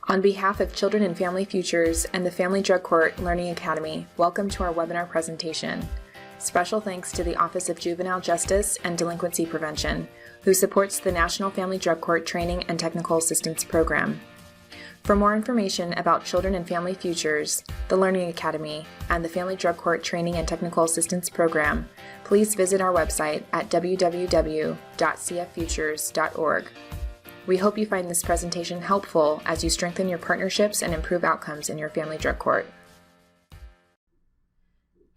On behalf of Children and Family Futures and the Family Drug Court Learning Academy, welcome to our webinar presentation. Special thanks to the Office of Juvenile Justice and Delinquency Prevention, who supports the National Family Drug Court Training and Technical Assistance Program. For more information about Children and Family Futures, the Learning Academy, and the Family Drug Court Training and Technical Assistance Program, please visit our website at www.cffutures.org. We hope you find this presentation helpful as you strengthen your partnerships and improve outcomes in your family drug court.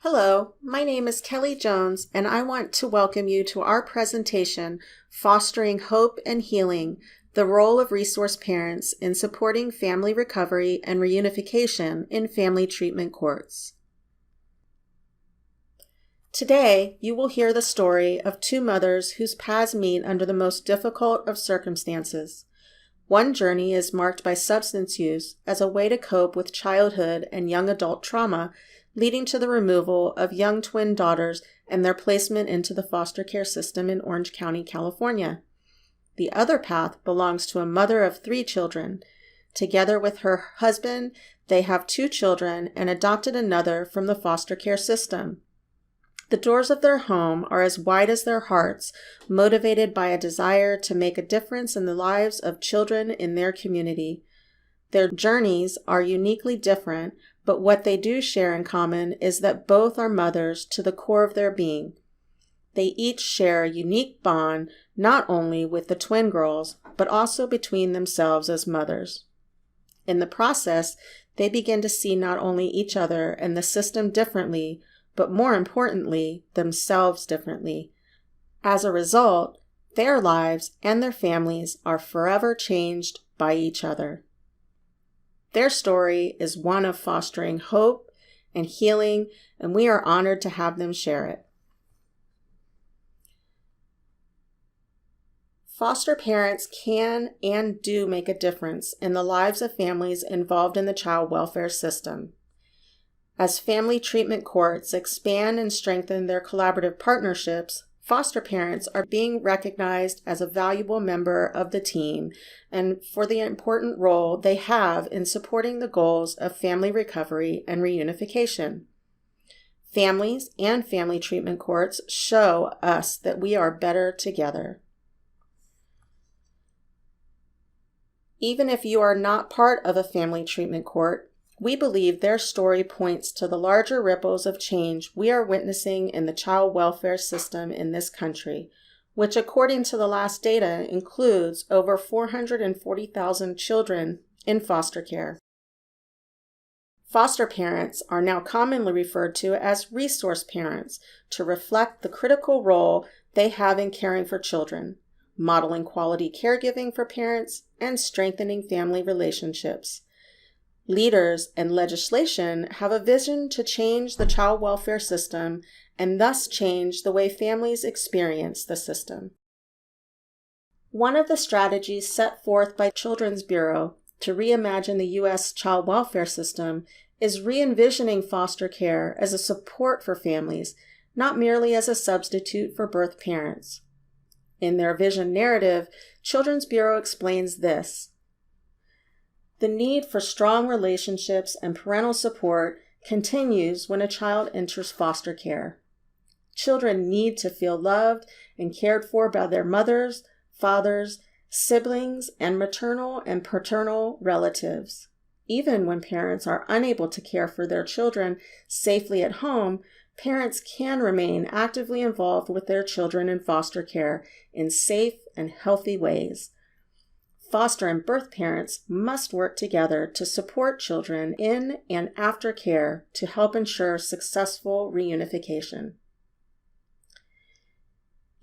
Hello, my name is Kelly Jones, and I want to welcome you to our presentation, Fostering Hope and Healing, the Role of Resource Parents in Supporting Family Recovery and Reunification in Family Treatment Courts. Today, you will hear the story of two mothers whose paths meet under the most difficult of circumstances. One journey is marked by substance use as a way to cope with childhood and young adult trauma, leading to the removal of young twin daughters and their placement into the foster care system in Orange County, California. The other path belongs to a mother of 3 children. Together with her husband, they have 2 children and adopted another from the foster care system. The doors of their home are as wide as their hearts, motivated by a desire to make a difference in the lives of children in their community. Their journeys are uniquely different, but what they do share in common is that both are mothers to the core of their being. They each share a unique bond, not only with the twin girls, but also between themselves as mothers. In the process, they begin to see not only each other and the system differently, but more importantly, themselves differently. As a result, their lives and their families are forever changed by each other. Their story is one of fostering hope and healing, and we are honored to have them share it. Foster parents can and do make a difference in the lives of families involved in the child welfare system. As family treatment courts expand and strengthen their collaborative partnerships, foster parents are being recognized as a valuable member of the team and for the important role they have in supporting the goals of family recovery and reunification. Families and family treatment courts show us that we are better together. Even if you are not part of a family treatment court, we believe their story points to the larger ripples of change we are witnessing in the child welfare system in this country, which according to the last data includes over 440,000 children in foster care. Foster parents are now commonly referred to as resource parents to reflect the critical role they have in caring for children, modeling quality caregiving for parents, and strengthening family relationships. Leaders and legislation have a vision to change the child welfare system and thus change the way families experience the system. One of the strategies set forth by Children's Bureau to reimagine the U.S. child welfare system is re-envisioning foster care as a support for families, not merely as a substitute for birth parents. In their vision narrative, Children's Bureau explains this. The need for strong relationships and parental support continues when a child enters foster care. Children need to feel loved and cared for by their mothers, fathers, siblings, and maternal and paternal relatives. Even when parents are unable to care for their children safely at home, parents can remain actively involved with their children in foster care in safe and healthy ways. Foster and birth parents must work together to support children in and after care to help ensure successful reunification.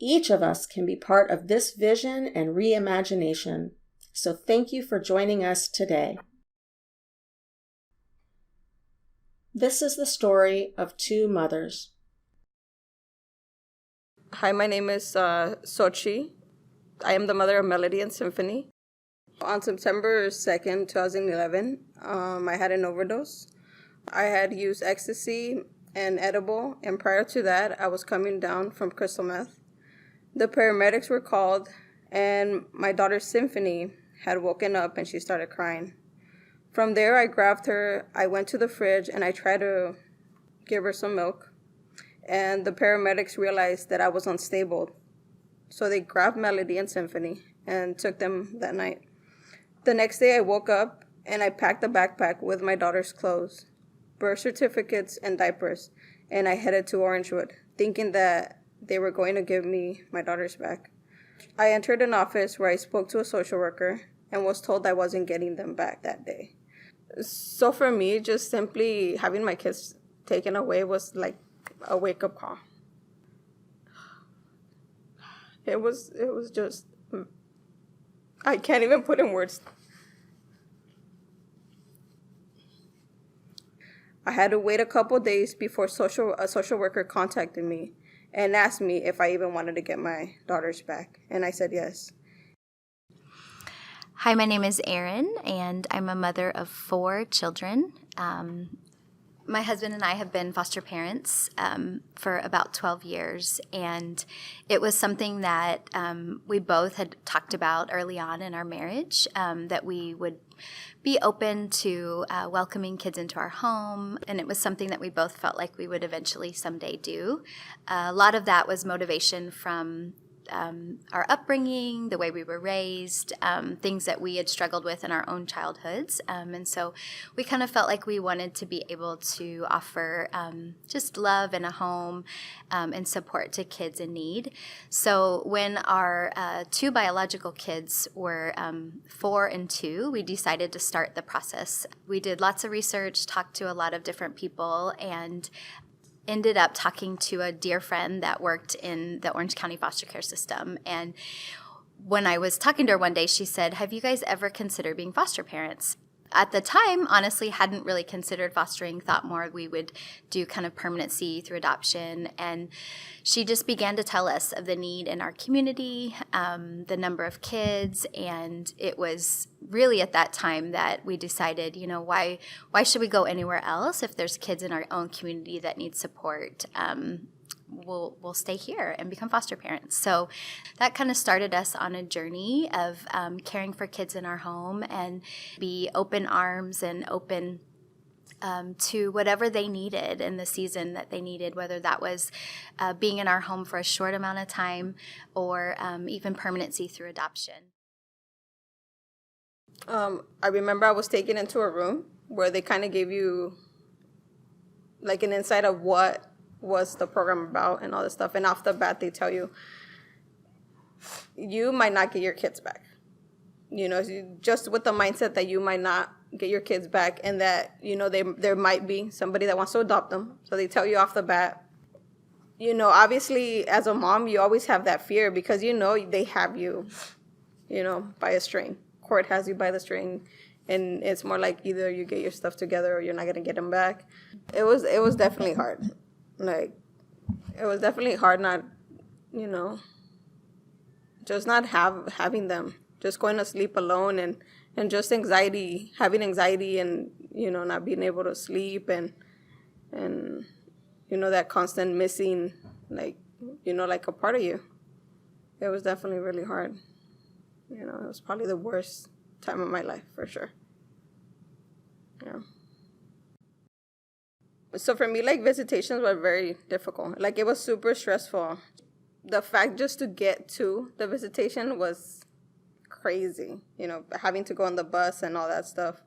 Each of us can be part of this vision and reimagination, so thank you for joining us today. This is the story of two mothers. Hi, my name is Sochi. I am the mother of Melody and Symphony. On September 2nd, 2011, I had an overdose. I had used ecstasy and edible, and prior to that, I was coming down from crystal meth. The paramedics were called, and my daughter Symphony had woken up and she started crying. From there, I grabbed her, I went to the fridge, and I tried to give her some milk. And the paramedics realized that I was unstable. So they grabbed Melody and Symphony and took them that night. The next day, I woke up and I packed a backpack with my daughter's clothes, birth certificates, and diapers, and I headed to Orangewood, thinking that they were going to give me my daughters back. I entered an office where I spoke to a social worker and was told I wasn't getting them back that day. So for me, just simply having my kids taken away was like a wake-up call. It was just, I can't even put in words. I had to wait a couple days before a social worker contacted me and asked me if I even wanted to get my daughters back, and I said yes. Hi, my name is Erin, and I'm a mother of 4 children. My husband and I have been foster parents for about 12 years, and it was something that we both had talked about early on in our marriage, that we would be open to welcoming kids into our home, and it was something that we both felt like we would eventually someday do. A lot of that was motivation from our upbringing, the way we were raised, things that we had struggled with in our own childhoods. And so we kind of felt like we wanted to be able to offer just love and a home and support to kids in need. So when our 2 biological kids were 4 and 2, we decided to start the process. We did lots of research, talked to a lot of different people, and ended up talking to a dear friend that worked in the Orange County foster care system. And when I was talking to her one day, she said, "Have you guys ever considered being foster parents?" At the time, honestly, hadn't really considered fostering, thought more we would do kind of permanency through adoption. And she just began to tell us of the need in our community, the number of kids, and it was really at that time that we decided, why should we go anywhere else if there's kids in our own community that need support? We'll stay here and become foster parents. So that kind of started us on a journey of caring for kids in our home and be open arms and open to whatever they needed in the season that they needed, whether that was being in our home for a short amount of time or even permanency through adoption. I remember I was taken into a room where they kind of gave you like an insight of what was the program about and all this stuff. And off the bat, they tell you, you might not get your kids back. Just with the mindset that you might not get your kids back and that, there might be somebody that wants to adopt them. So they tell you off the bat. Obviously, as a mom, you always have that fear because, they have you, by a string. Court has you by the string. And it's more like either you get your stuff together or you're not going to get them back. It was definitely hard. Like, it was definitely hard not, just not having them. Just going to sleep alone and just having anxiety and, not being able to sleep and that constant missing, like a part of you. It was definitely really hard. It was probably the worst time of my life, for sure. Yeah. So for me, visitations were very difficult. It was super stressful. The fact just to get to the visitation was crazy, having to go on the bus and all that stuff.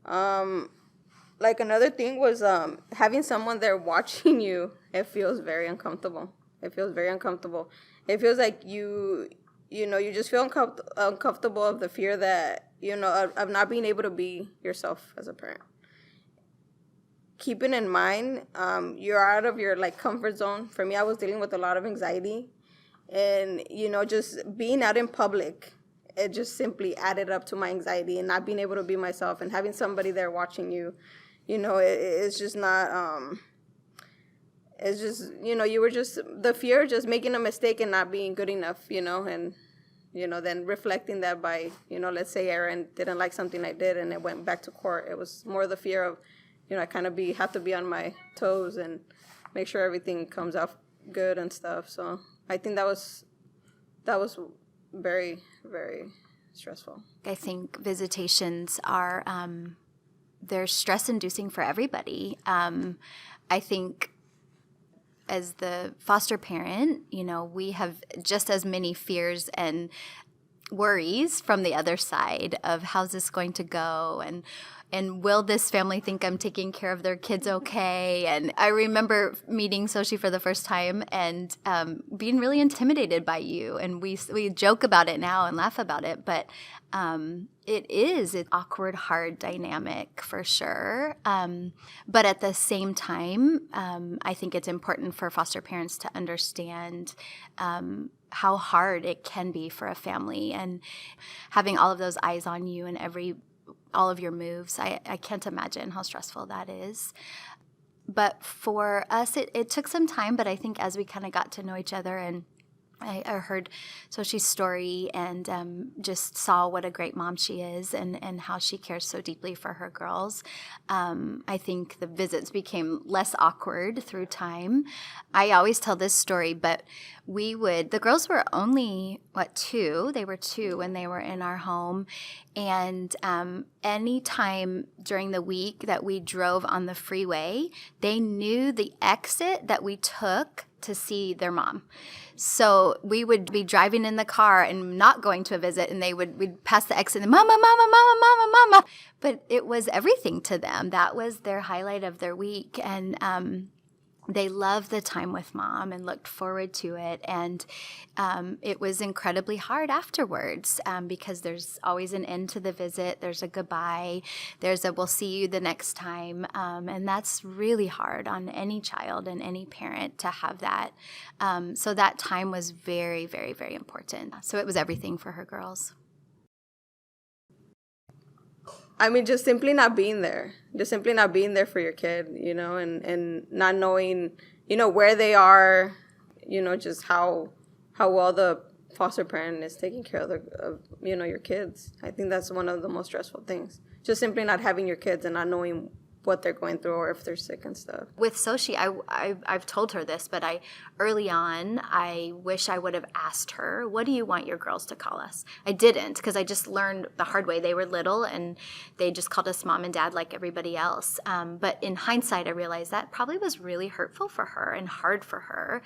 Another thing was having someone there watching you. It feels very uncomfortable. It feels like you just feel uncomfortable of the fear that, of not being able to be yourself as a parent. Keeping in mind, you're out of your comfort zone. For me, I was dealing with a lot of anxiety, and just being out in public, it just simply added up to my anxiety and not being able to be myself and having somebody there watching you. It's just not. It's just you were just the fear of just making a mistake and not being good enough. And then reflecting that by let's say Aaron didn't like something I did and it went back to court. It was more the fear of I kind of have to be on my toes and make sure everything comes out good and stuff. So I think that was very, very stressful. I think visitations are they're stress-inducing for everybody. I think as the foster parent, we have just as many fears and worries from the other side of how's this going to go, and will this family think I'm taking care of their kids okay? And I remember meeting Sochi for the first time and being really intimidated by you. And we joke about it now and laugh about it, but it is an awkward, hard dynamic for sure. But at the same time, I think it's important for foster parents to understand how hard it can be for a family, and having all of those eyes on you and all of your moves. I can't imagine how stressful that is. But for us, it took some time, but I think as we kind of got to know each other, and I heard Soshi's story and just saw what a great mom she is and how she cares so deeply for her girls. I think the visits became less awkward through time. I always tell this story, but the girls were only, 2? They were 2 when they were in our home. And any time during the week that we drove on the freeway, they knew the exit that we took to see their mom. So we would be driving in the car and not going to a visit, and we'd pass the exit and mama, mama, mama, mama, mama. But it was everything to them. That was their highlight of their week. And they loved the time with mom and looked forward to it. And it was incredibly hard afterwards because there's always an end to the visit. There's a goodbye. There's a we'll see you the next time. And that's really hard on any child and any parent to have that. So that time was very, very, very important. So it was everything for her girls. I mean, just simply not being there for your kid, and not knowing, where they are, just how well the foster parent is taking care of your kids. I think that's one of the most stressful things. Just simply not having your kids and not knowing what they're going through or if they're sick and stuff. With Sochi, I've told her this, but early on, I wish I would have asked her, what do you want your girls to call us? I didn't, because I just learned the hard way. They were little, and they just called us mom and dad like everybody else. But in hindsight, I realized that probably was really hurtful for her and hard for her.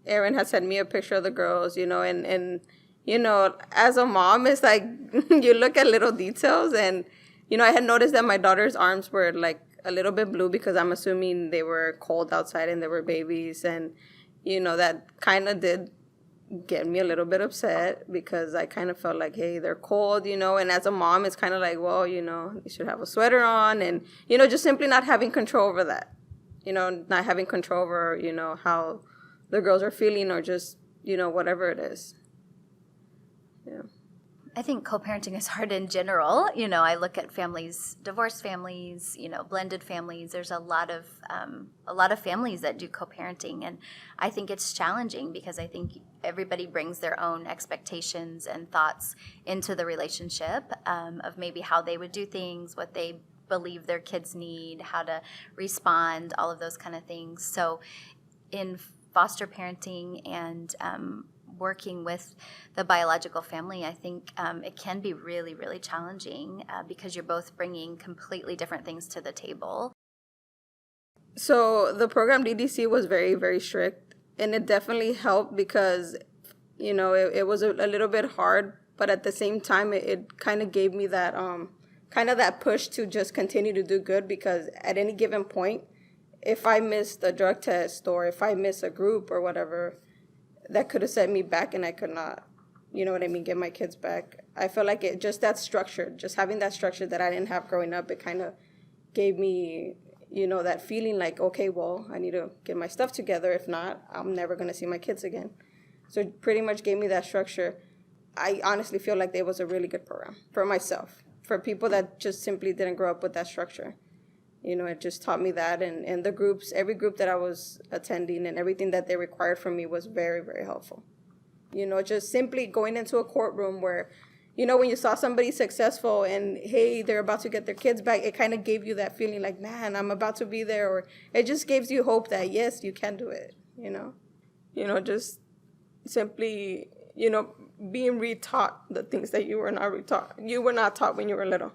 Erin had sent me a picture of the girls, and as a mom, it's like you look at little details, and I had noticed that my daughter's arms were like a little bit blue because I'm assuming they were cold outside and they were babies. And, that kind of did get me a little bit upset because I kind of felt like, hey, they're cold, and as a mom, it's kind of like, well, you should have a sweater on and, just simply not having control over that, not having control over, how the girls are feeling or just, whatever it is. Yeah. I think co-parenting is hard in general. I look at families, divorced families, blended families. There's a lot of families that do co-parenting, and I think it's challenging because I think everybody brings their own expectations and thoughts into the relationship of maybe how they would do things, what they believe their kids need, how to respond, all of those kind of things. So in foster parenting and working with the biological family, I think it can be really, really challenging because you're both bringing completely different things to the table. So the program DDC was very, very strict, and it definitely helped because, it was a little bit hard, but at the same time, it kind of gave me that that push to just continue to do good because at any given point, if I missed a drug test or if I missed a group or whatever, that could have set me back and I could not, get my kids back. I felt like just having that structure that I didn't have growing up, it kind of gave me, that feeling like, okay, well, I need to get my stuff together. If not, I'm never going to see my kids again. So it pretty much gave me that structure. I honestly feel like it was a really good program for myself, for people that just simply didn't grow up with that structure. It just taught me that, and the groups, every group that I was attending and everything that they required from me was very, very helpful. Just simply going into a courtroom where, when you saw somebody successful and, hey, they're about to get their kids back, it kind of gave you that feeling like, man, I'm about to be there, or it just gives you hope that, yes, you can do it, just simply, being retaught the things that you were not taught when you were little.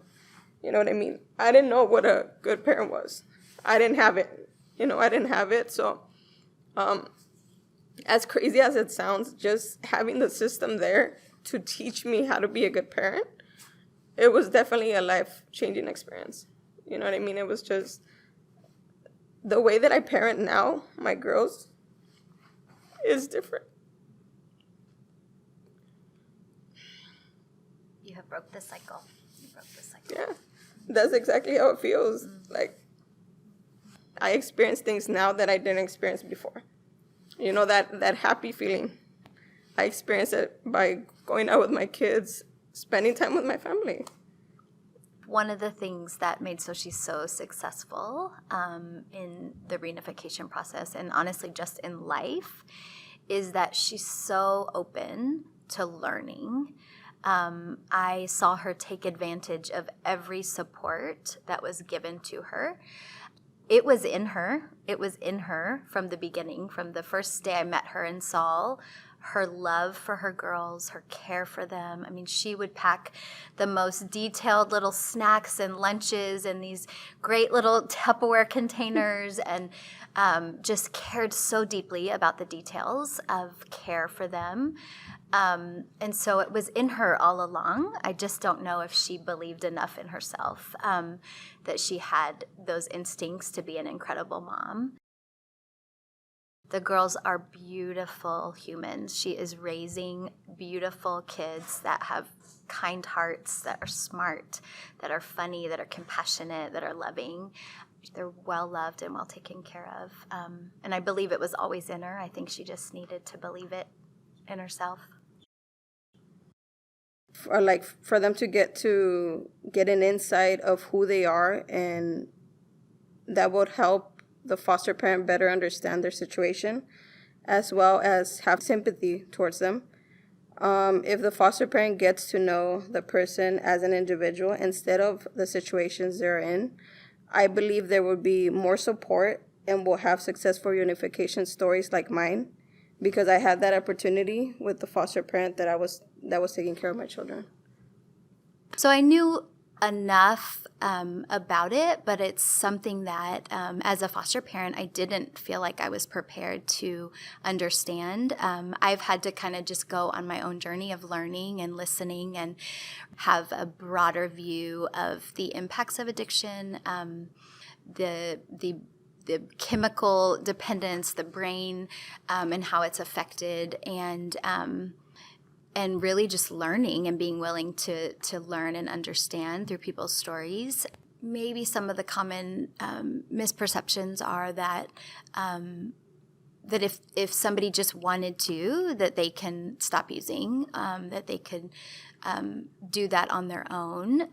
You know what I mean? I didn't know what a good parent was. I didn't have it. I didn't have it. So as crazy as it sounds, just having the system there to teach me how to be a good parent, it was definitely a life-changing experience. You know what I mean? It was just the way that I parent now, my girls, is different. You have broke the cycle. You broke the cycle. Yeah, that's exactly how it feels. Like, I experience things now that I didn't experience before. That happy feeling. I experience it by going out with my kids, spending time with my family. One of the things that made Xochitl so successful in the reunification process, and honestly just in life, is that she's so open to learning. I saw her take advantage of every support that was given to her. It was in her. It was in her from the beginning, from the first day I met her and saw her love for her girls, her care for them. I mean, she would pack the most detailed little snacks and lunches in these great little Tupperware containers, and just cared so deeply about the details of care for them. And so it was in her all along. I just don't know if she believed enough in herself that she had those instincts to be an incredible mom. The girls are beautiful humans. She is raising beautiful kids that have kind hearts, that are smart, that are funny, that are compassionate, that are loving. They're well loved and well taken care of. And I believe it was always in her. I think she just needed to believe it in herself. For them to get an insight of who they are, and that would help the foster parent better understand their situation, as well as have sympathy towards them. If the foster parent gets to know the person as an individual instead of the situations they're in, I believe there will be more support and we'll have successful reunification stories like mine, because I had that opportunity with the foster parent that was taking care of my children. So I knew enough about it, but it's something that as a foster parent, I didn't feel like I was prepared to understand. I've had to kind of just go on my own journey of learning and listening and have a broader view of the impacts of addiction, the chemical dependence, the brain, and how it's affected, and really just learning and being willing to learn and understand through people's stories. Maybe some of the common misperceptions are that if somebody just wanted to, that they can stop using, that they could do that on their own,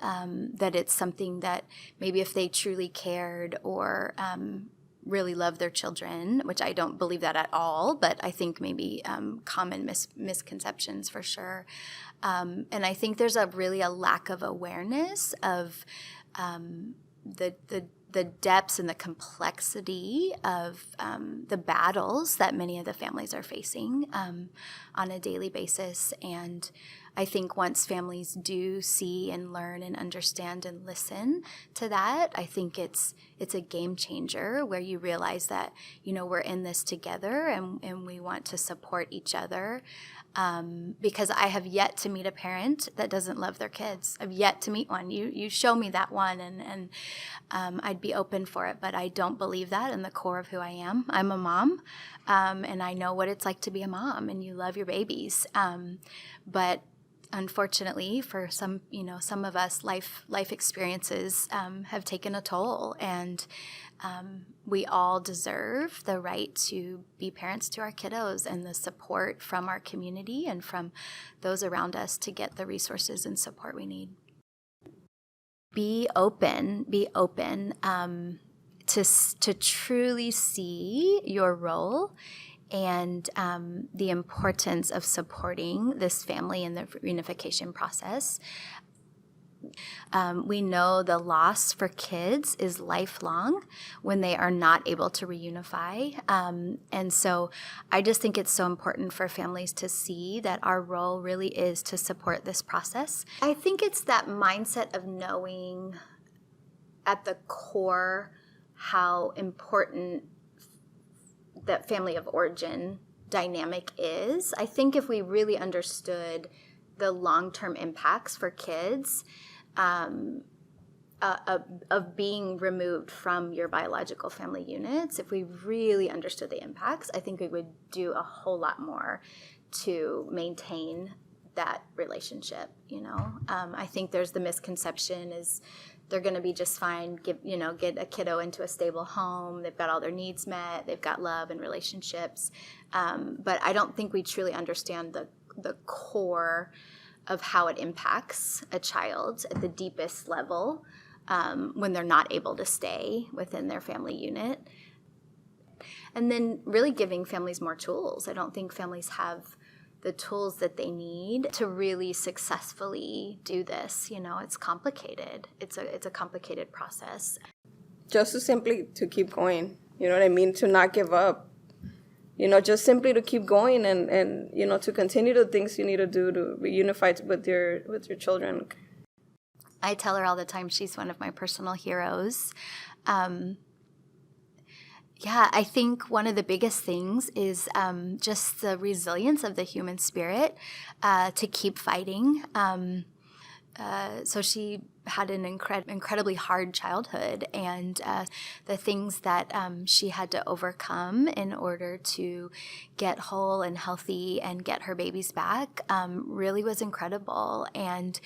that it's something that maybe if they truly cared or really love their children, which I don't believe that at all, but I think maybe common misconceptions for sure. And I think there's a lack of awareness of the depths and the complexity of the battles that many of the families are facing on a daily basis. And I think once families do see and learn and understand and listen to that, I think it's a game changer where you realize that, we're in this together and we want to support each other. Because I have yet to meet a parent that doesn't love their kids. I've yet to meet one. You show me that one, and I'd be open for it. But I don't believe that in the core of who I am. I'm a mom, and I know what it's like to be a mom, and you love your babies. But unfortunately, for some of us, life experiences have taken a toll, and we all deserve the right to be parents to our kiddos and the support from our community and from those around us to get the resources and support we need. Be open to truly see your role and the importance of supporting this family in the reunification process. We know the loss for kids is lifelong when they are not able to reunify. And so I just think it's so important for families to see that our role really is to support this process. I think it's that mindset of knowing at the core how important that family of origin dynamic is. I think if we really understood the long-term impacts for kids of being removed from your biological family units, if we really understood the impacts, I think we would do a whole lot more to maintain that relationship. I think there's the misconception is they're going to be just fine, get a kiddo into a stable home, they've got all their needs met, they've got love and relationships, but I don't think we truly understand the core of how it impacts a child at the deepest level when they're not able to stay within their family unit. And then really giving families more tools. I don't think families have the tools that they need to really successfully do this. It's complicated. It's a complicated process. Just to keep going, you know what I mean? To not give up. Just simply to keep going and to continue the things you need to do to reunify with your children. I tell her all the time she's one of my personal heroes. I think one of the biggest things is just the resilience of the human spirit to keep fighting. So she had an incredibly hard childhood, and the things that she had to overcome in order to get whole and healthy and get her babies back really was incredible. And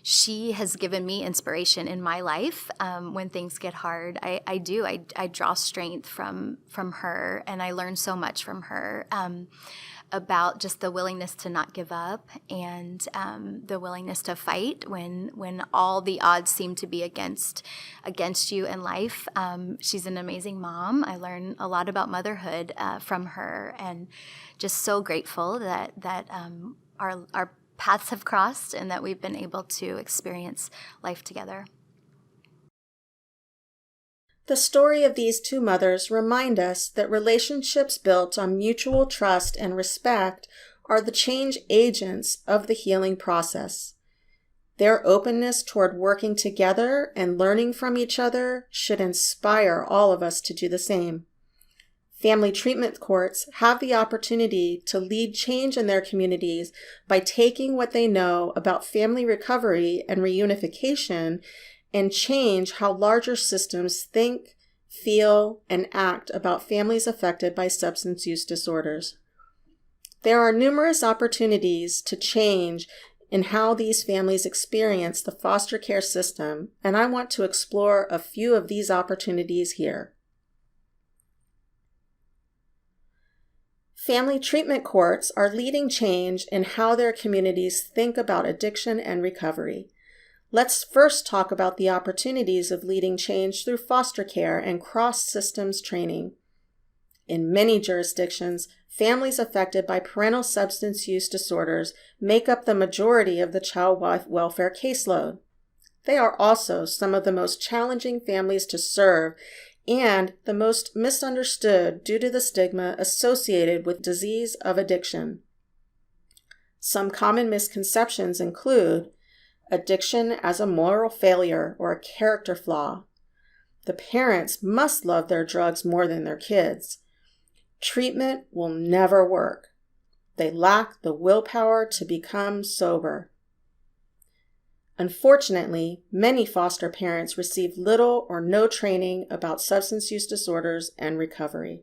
she has given me inspiration in my life when things get hard. I draw strength from her, and I learn so much from her about just the willingness to not give up and the willingness to fight when all the odds seem to be against you in life. She's an amazing mom. I learn a lot about motherhood from her, and just so grateful that our paths have crossed and that we've been able to experience life together. The story of these two mothers remind us that relationships built on mutual trust and respect are the change agents of the healing process. Their openness toward working together and learning from each other should inspire all of us to do the same. Family treatment courts have the opportunity to lead change in their communities by taking what they know about family recovery and reunification and change how larger systems think, feel, and act about families affected by substance use disorders. There are numerous opportunities to change in how these families experience the foster care system, and I want to explore a few of these opportunities here. Family treatment courts are leading change in how their communities think about addiction and recovery. Let's first talk about the opportunities of leading change through foster care and cross-systems training. In many jurisdictions, families affected by parental substance use disorders make up the majority of the child welfare caseload. They are also some of the most challenging families to serve and the most misunderstood due to the stigma associated with disease of addiction. Some common misconceptions include addiction as a moral failure or a character flaw. The parents must love their drugs more than their kids. Treatment will never work. They lack the willpower to become sober. Unfortunately, many foster parents receive little or no training about substance use disorders and recovery.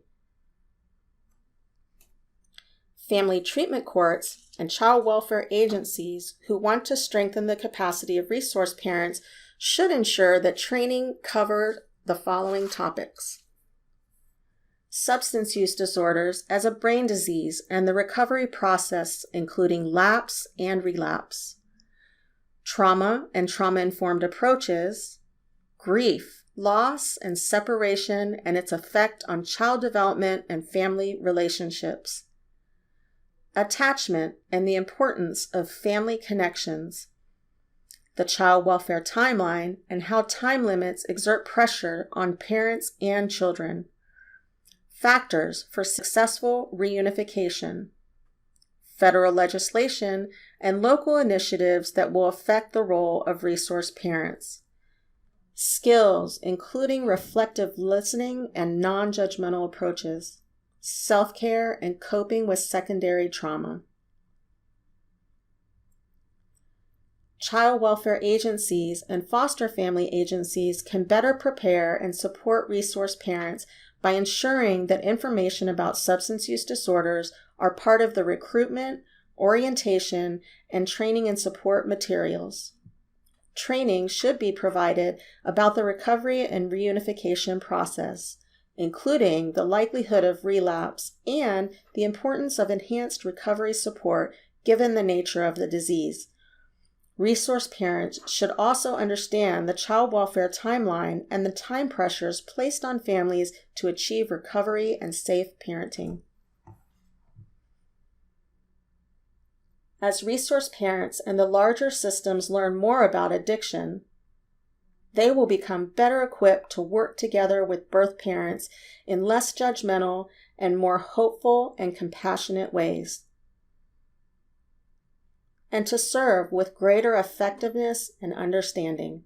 Family treatment courts and child welfare agencies who want to strengthen the capacity of resource parents should ensure that training covers the following topics: substance use disorders as a brain disease and the recovery process, including lapse and relapse, trauma and trauma-informed approaches, grief, loss, and separation and its effect on child development and family relationships, attachment and the importance of family connections, the child welfare timeline and how time limits exert pressure on parents and children, factors for successful reunification, federal legislation and local initiatives that will affect the role of resource parents, skills including reflective listening and non-judgmental approaches, self-care, and coping with secondary trauma. Child welfare agencies and foster family agencies can better prepare and support resource parents by ensuring that information about substance use disorders are part of the recruitment, orientation, and training and support materials. Training should be provided about the recovery and reunification process, including the likelihood of relapse and the importance of enhanced recovery support given the nature of the disease. Resource parents should also understand the child welfare timeline and the time pressures placed on families to achieve recovery and safe parenting. As resource parents and the larger systems learn more about addiction, they will become better equipped to work together with birth parents in less judgmental and more hopeful and compassionate ways, and to serve with greater effectiveness and understanding.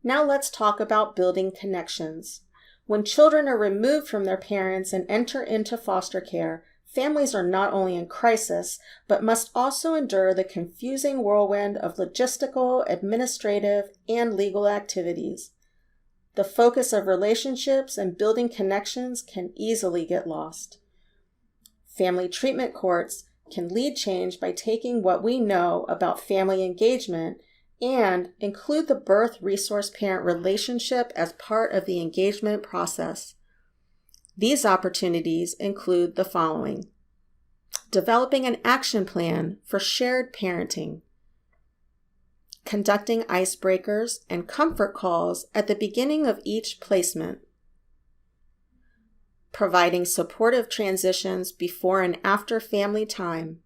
Now let's talk about building connections. When children are removed from their parents and enter into foster care, families are not only in crisis, but must also endure the confusing whirlwind of logistical, administrative, and legal activities. The focus of relationships and building connections can easily get lost. Family treatment courts can lead change by taking what we know about family engagement and include the birth resource parent relationship as part of the engagement process. These opportunities include the following: developing an action plan for shared parenting, conducting icebreakers and comfort calls at the beginning of each placement, providing supportive transitions before and after family time,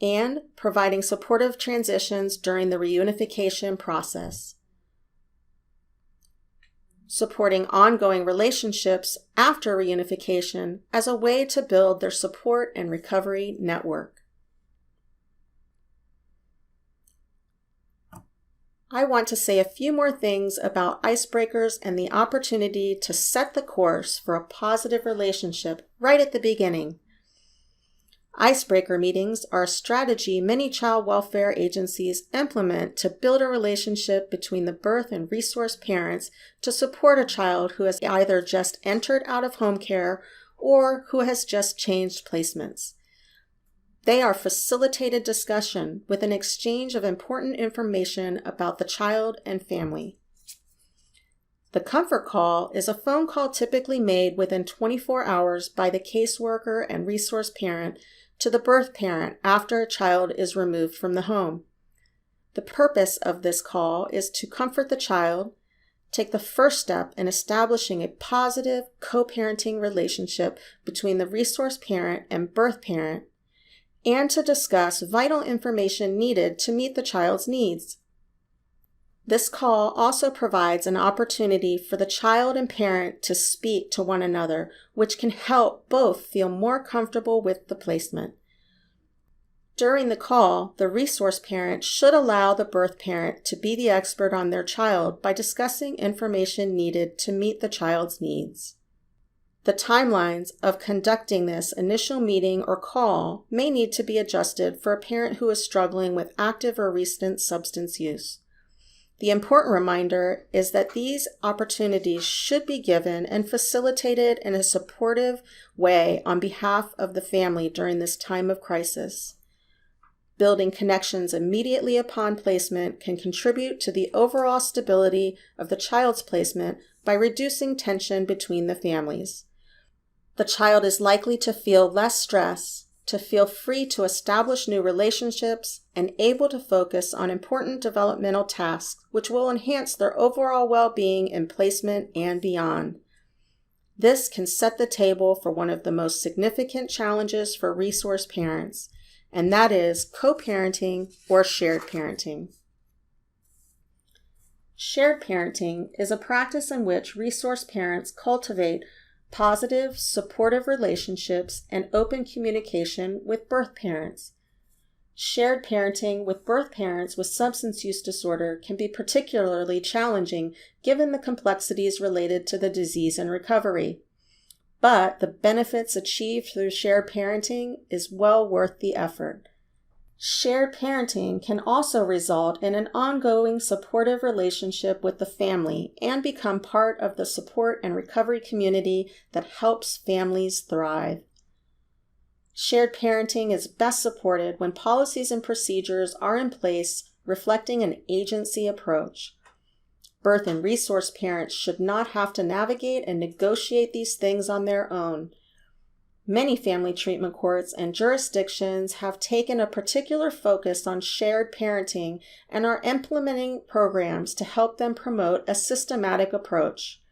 and providing supportive transitions during the reunification process. Supporting ongoing relationships after reunification as a way to build their support and recovery network. I want to say a few more things about icebreakers and the opportunity to set the course for a positive relationship right at the beginning. Icebreaker meetings are a strategy many child welfare agencies implement to build a relationship between the birth and resource parents to support a child who has either just entered out of home care or who has just changed placements. They are facilitated discussion with an exchange of important information about the child and family. The comfort call is a phone call typically made within 24 hours by the caseworker and resource parent to the birth parent after a child is removed from the home. The purpose of this call is to comfort the child, take the first step in establishing a positive co-parenting relationship between the resource parent and birth parent, and to discuss vital information needed to meet the child's needs. This call also provides an opportunity for the child and parent to speak to one another, which can help both feel more comfortable with the placement. During the call, the resource parent should allow the birth parent to be the expert on their child by discussing information needed to meet the child's needs. The timelines of conducting this initial meeting or call may need to be adjusted for a parent who is struggling with active or recent substance use. The important reminder is that these opportunities should be given and facilitated in a supportive way on behalf of the family during this time of crisis. Building connections immediately upon placement can contribute to the overall stability of the child's placement by reducing tension between the families. The child is likely to feel less stress, to feel free to establish new relationships, and able to focus on important developmental tasks which will enhance their overall well-being in placement and beyond. This can set the table for one of the most significant challenges for resource parents, and that is co-parenting or shared parenting. Shared parenting is a practice in which resource parents cultivate positive, supportive relationships and open communication with birth parents. Shared parenting with birth parents with substance use disorder can be particularly challenging given the complexities related to the disease and recovery. But the benefits achieved through shared parenting is well worth the effort. Shared parenting can also result in an ongoing supportive relationship with the family and become part of the support and recovery community that helps families thrive. Shared parenting is best supported when policies and procedures are in place reflecting an agency approach. Birth and resource parents should not have to navigate and negotiate these things on their own. Many family treatment courts and jurisdictions have taken a particular focus on shared parenting and are implementing programs to help them promote a systematic approach.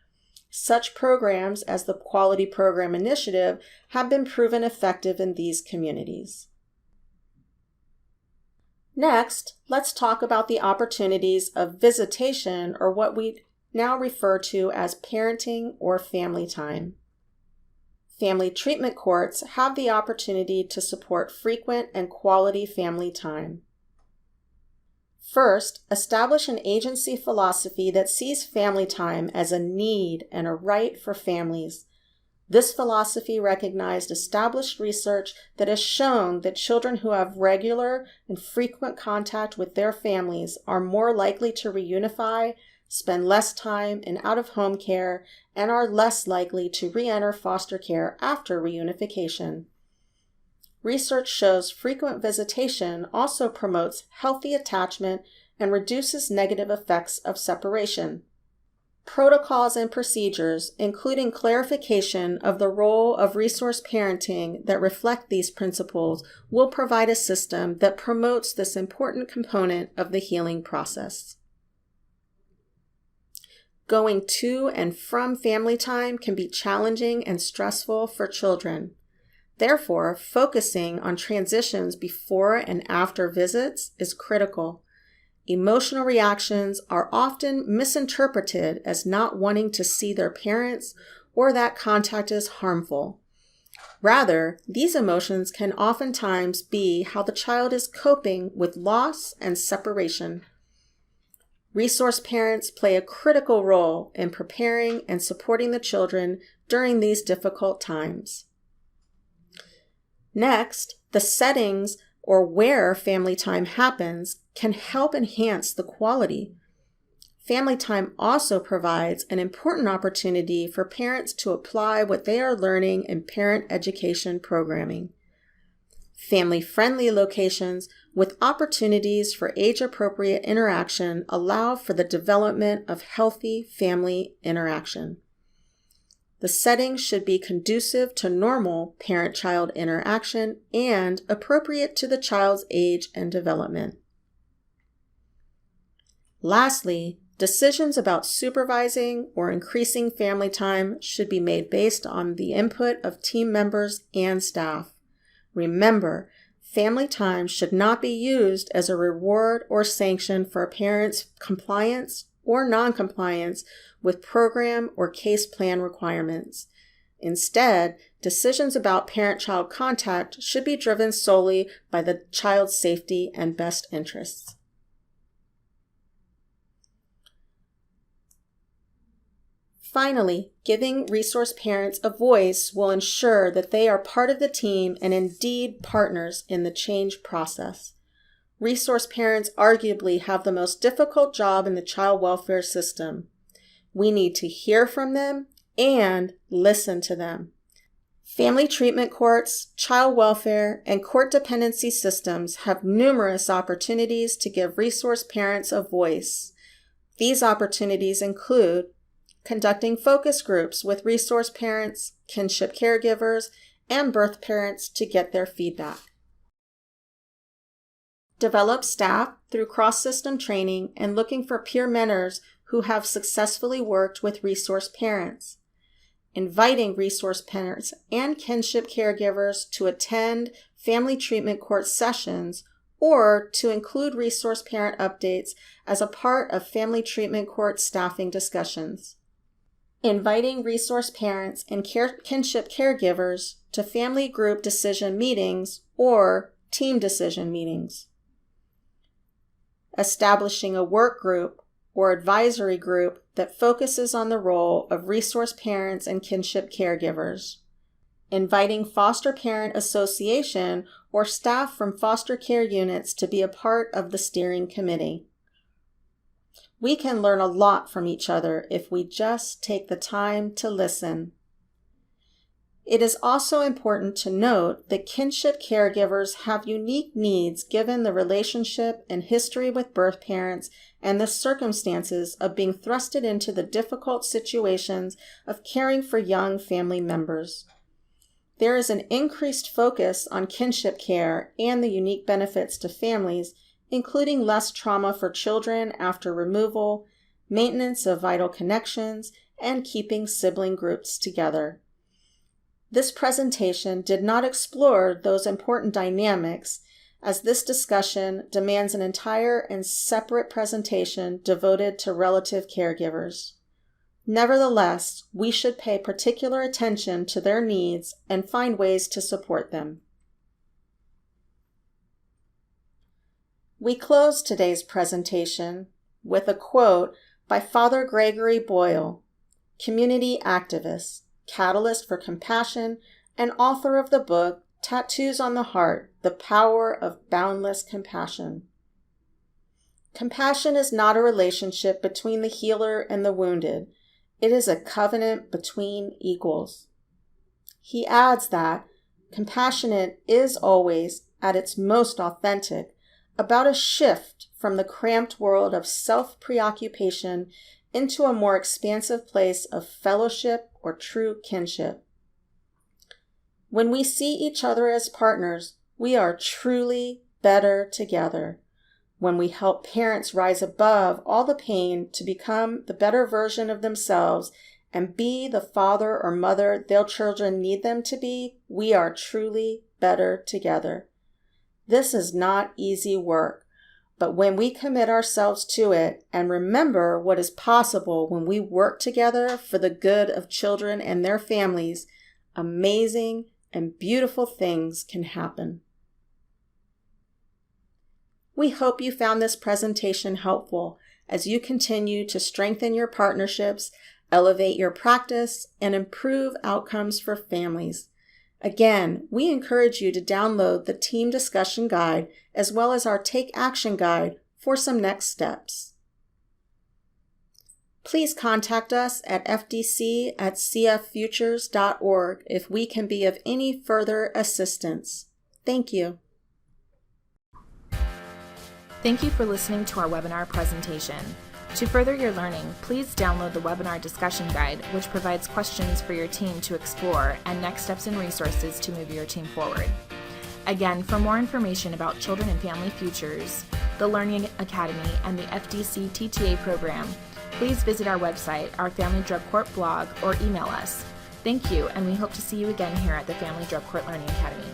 Such programs as the Quality Program Initiative have been proven effective in these communities. Next, let's talk about the opportunities of visitation, or what we now refer to as parenting or family time. Family treatment courts have the opportunity to support frequent and quality family time. First, establish an agency philosophy that sees family time as a need and a right for families. This philosophy recognized established research that has shown that children who have regular and frequent contact with their families are more likely to reunify, spend less time in out-of-home care, and are less likely to re-enter foster care after reunification. Research shows frequent visitation also promotes healthy attachment and reduces negative effects of separation. Protocols and procedures, including clarification of the role of resource parenting that reflect these principles, will provide a system that promotes this important component of the healing process. Going to and from family time can be challenging and stressful for children. Therefore, focusing on transitions before and after visits is critical. Emotional reactions are often misinterpreted as not wanting to see their parents or that contact is harmful. Rather, these emotions can oftentimes be how the child is coping with loss and separation. Resource parents play a critical role in preparing and supporting the children during these difficult times. Next, the settings or where family time happens can help enhance the quality. Family time also provides an important opportunity for parents to apply what they are learning in parent education programming. Family-friendly locations with opportunities for age-appropriate interaction allow for the development of healthy family interaction. The setting should be conducive to normal parent-child interaction and appropriate to the child's age and development. Lastly, decisions about supervising or increasing family time should be made based on the input of team members and staff. Remember, family time should not be used as a reward or sanction for a parent's compliance or non-compliance with program or case plan requirements. Instead, decisions about parent-child contact should be driven solely by the child's safety and best interests. Finally, giving resource parents a voice will ensure that they are part of the team and indeed partners in the change process. Resource parents arguably have the most difficult job in the child welfare system. We need to hear from them and listen to them. Family treatment courts, child welfare, and court dependency systems have numerous opportunities to give resource parents a voice. These opportunities include conducting focus groups with resource parents, kinship caregivers, and birth parents to get their feedback. Develop staff through cross-system training and looking for peer mentors who have successfully worked with resource parents. Inviting resource parents and kinship caregivers to attend family treatment court sessions or to include resource parent updates as a part of family treatment court staffing discussions. Inviting resource parents and kinship caregivers to family group decision meetings or team decision meetings. Establishing a work group or advisory group that focuses on the role of resource parents and kinship caregivers. Inviting foster parent association or staff from foster care units to be a part of the steering committee. We can learn a lot from each other if we just take the time to listen. It is also important to note that kinship caregivers have unique needs given the relationship and history with birth parents and the circumstances of being thrusted into the difficult situations of caring for young family members. There is an increased focus on kinship care and the unique benefits to families, including less trauma for children after removal, maintenance of vital connections, and keeping sibling groups together. This presentation did not explore those important dynamics, as this discussion demands an entire and separate presentation devoted to relative caregivers. Nevertheless, we should pay particular attention to their needs and find ways to support them. We close today's presentation with a quote by Father Gregory Boyle, community activist, catalyst for compassion, and author of the book Tattoos on the Heart, The Power of Boundless Compassion. Compassion is not a relationship between the healer and the wounded. It is a covenant between equals. He adds that compassionate is always, at its most authentic, about a shift from the cramped world of self-preoccupation into a more expansive place of fellowship or true kinship. When we see each other as partners, we are truly better together. When we help parents rise above all the pain to become the better version of themselves and be the father or mother their children need them to be, we are truly better together. This is not easy work. But when we commit ourselves to it and remember what is possible when we work together for the good of children and their families, amazing and beautiful things can happen. We hope you found this presentation helpful as you continue to strengthen your partnerships, elevate your practice, and improve outcomes for families. Again, we encourage you to download the Team Discussion Guide as well as our Take Action Guide for some next steps. Please contact us at fdc@cffutures.org if we can be of any further assistance. Thank you. Thank you for listening to our webinar presentation. To further your learning, please download the webinar discussion guide, which provides questions for your team to explore and next steps and resources to move your team forward. Again, for more information about Children and Family Futures, the Learning Academy, and the FTC TTA program, please visit our website, our Family Drug Court blog, or email us. Thank you, and we hope to see you again here at the Family Drug Court Learning Academy.